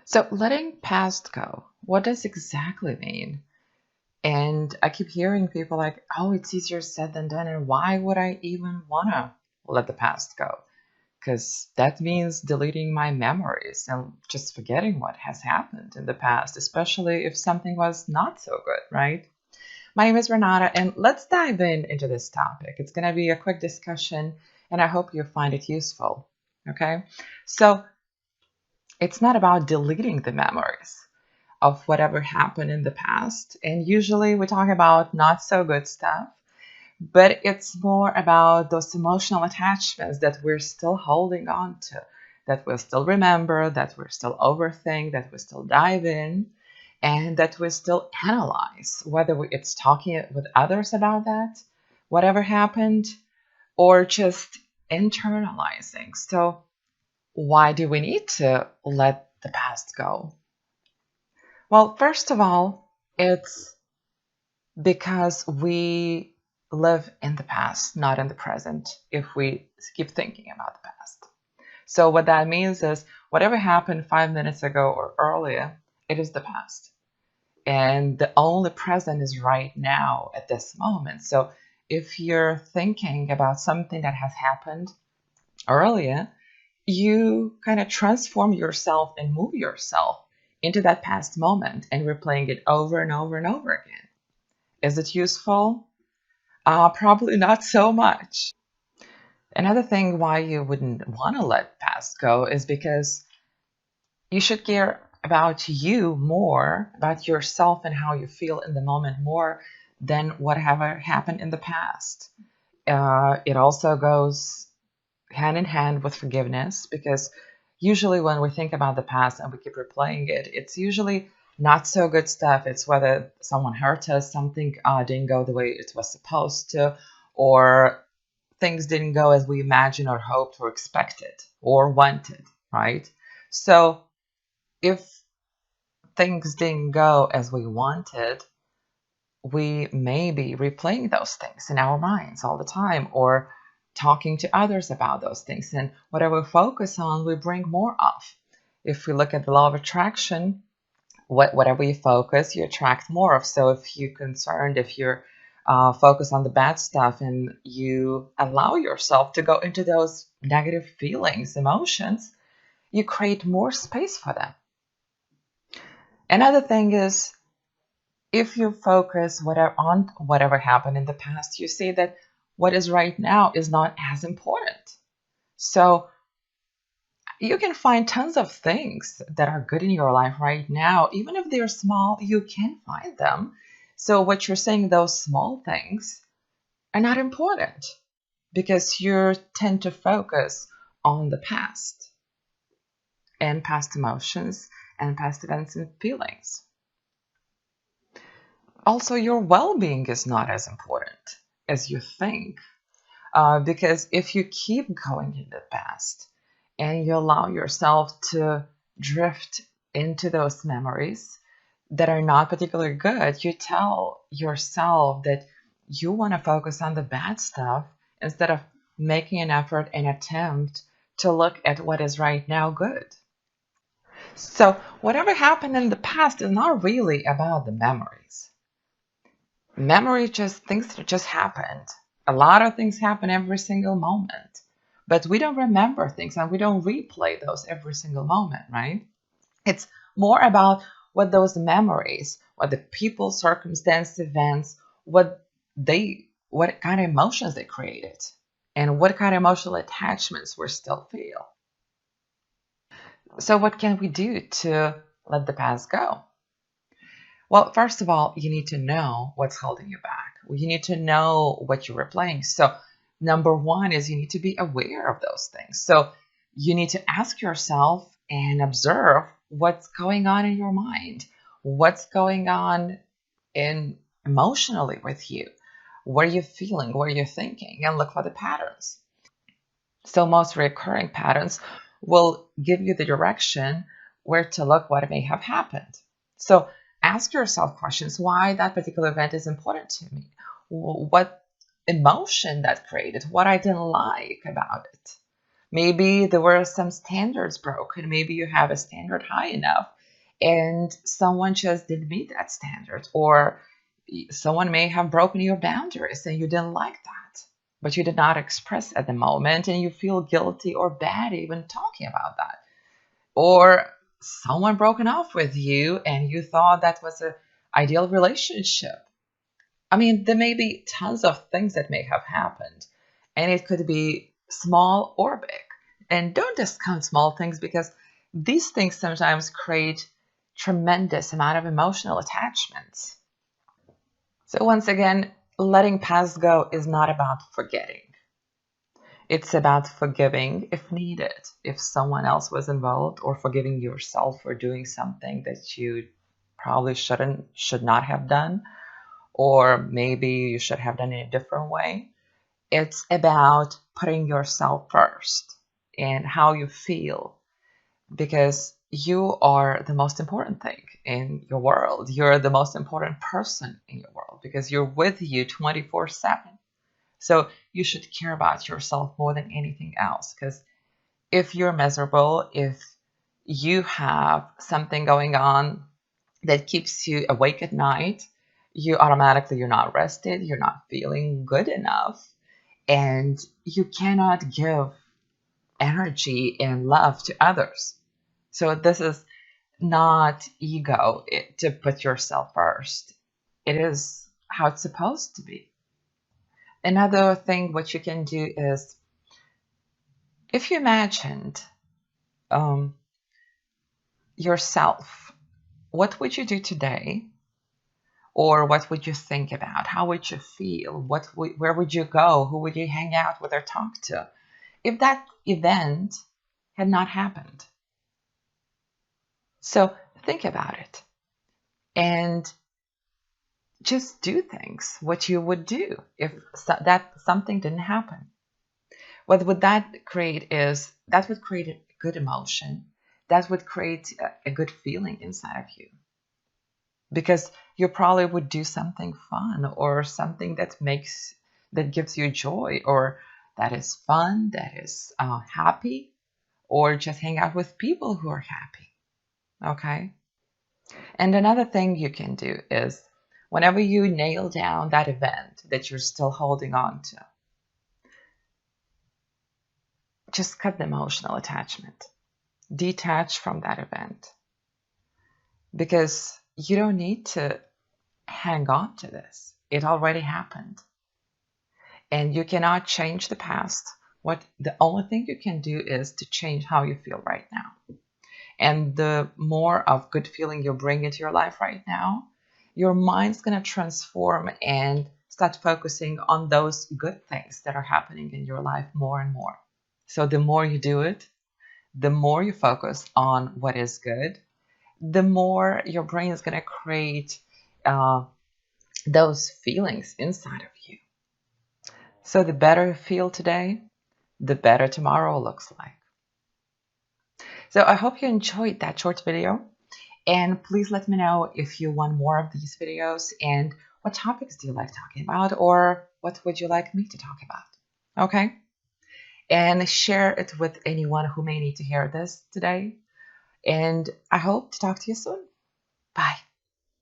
So letting past go, what does exactly mean? And I keep hearing people like, oh, it's easier said than done. And why would I even want to let the past go? Because that means deleting my memories and just forgetting what has happened in the past, especially if something was not so good, right? My name is Renata, and let's dive into this topic. It's going to be a quick discussion, and I hope you find it useful. Okay? So it's not about deleting the memories of whatever happened in the past. And usually we talk about not so good stuff, but it's more about those emotional attachments that we're still holding on to, that we'll still remember, that we're still overthink, that we still dive in, and that we still analyze, whether it's talking with others about that, whatever happened, or just internalizing. So why do we need to let the past go? Well, first of all, it's because we live in the past, not in the present, if we keep thinking about the past. So, what that means is whatever happened 5 minutes ago or earlier, it is the past. And the only present is right now at this moment. So, if you're thinking about something that has happened earlier, you kind of transform yourself and move yourself into that past moment and replaying it over and over and over again. Is it useful? Probably not so much. Another thing why you wouldn't want to let past go is because you should care about you more, about yourself and how you feel in the moment more than whatever happened in the past. It also goes hand in hand with forgiveness because usually when we think about the past and we keep replaying it, it's usually not so good stuff. It's whether someone hurt us, something didn't go the way it was supposed to, or things didn't go as we imagined or hoped or expected or wanted, right? So if things didn't go as we wanted, we may be replaying those things in our minds all the time or talking to others about those things. And whatever we focus on, we bring more of. If we look at the law of attraction, whatever you focus, you attract more of. So if you're concerned, if you're focused on the bad stuff and you allow yourself to go into those negative feelings, emotions, you create more space for them. Another thing is, if you focus on whatever happened in the past, you see that what is right now is not as important. So you can find tons of things that are good in your life right now. Even if they're small, you can find them. So what you're saying, those small things are not important because you tend to focus on the past and past emotions and past events and feelings. Also, your well-being is not as important as you think. Because if you keep going in the past and you allow yourself to drift into those memories that are not particularly good, you tell yourself that you want to focus on the bad stuff instead of making an effort and attempt to look at what is right now good. So, whatever happened in the past is not really about the memories. Memory just things that just happened. A lot of things happen every single moment, but we don't remember things and we don't replay those every single moment, right? It's more about what those memories, what the people, circumstance, events, what kind of emotions they created, and what kind of emotional attachments we still feel. So, what can we do to let the past go? Well, first of all, you need to know what's holding you back. You need to know what you're replaying. So, number one is you need to be aware of those things. So, you need to ask yourself and observe what's going on in your mind, what's going on in emotionally with you. What are you feeling? What are you thinking? And look for the patterns. So, most recurring patterns will give you the direction where to look what may have happened. So, ask yourself questions why that particular event is important to me, what emotion that created, what I didn't like about it. Maybe there were some standards broken. Maybe you have a standard high enough and someone just didn't meet that standard. Or someone may have broken your boundaries and you didn't like that, but you did not express at the moment and you feel guilty or bad even talking about that. Or someone broken off with you and you thought that was an ideal relationship. I mean, there may be tons of things that may have happened, and it could be small or big. And don't discount small things, because these things sometimes create tremendous amount of emotional attachments. So once again, letting past go is not about forgetting. It's about forgiving if needed, if someone else was involved, or forgiving yourself for doing something that you probably should not have done, or maybe you should have done it in a different way. It's about putting yourself first and how you feel, because you are the most important thing in your world. You're the most important person in your world because you're with you 24/7. So you should care about yourself more than anything else, because if you're miserable, if you have something going on that keeps you awake at night, you're not rested, you're not feeling good enough, and you cannot give energy and love to others. So this is not ego to put yourself first. It is how it's supposed to be. Another thing what you can do is, if you imagined yourself, what would you do today? Or what would you think about? How would you feel? Where would you go? Who would you hang out with or talk to if that event had not happened? So think about it and just do things what you would do if that something didn't happen. What would that create is, that would create a good emotion. That would create a good feeling inside of you, because you probably would do something fun or something that gives you joy, or that is fun, that is happy, or just hang out with people who are happy. Okay. And another thing you can do is, whenever you nail down that event that you're still holding on to, just cut the emotional attachment. Detach from that event, because you don't need to hang on to this. It already happened. And you cannot change the past. The only thing you can do is to change how you feel right now. And the more of good feeling you bring into your life right now, your mind's going to transform and start focusing on those good things that are happening in your life more and more. So the more you do it, the more you focus on what is good, the more your brain is going to create those feelings inside of you. So the better you feel today, the better tomorrow looks like. So I hope you enjoyed that short video, and please let me know if you want more of these videos, and what topics do you like talking about, or what would you like me to talk about? Okay? And share it with anyone who may need to hear this today. And I hope to talk to you soon. Bye.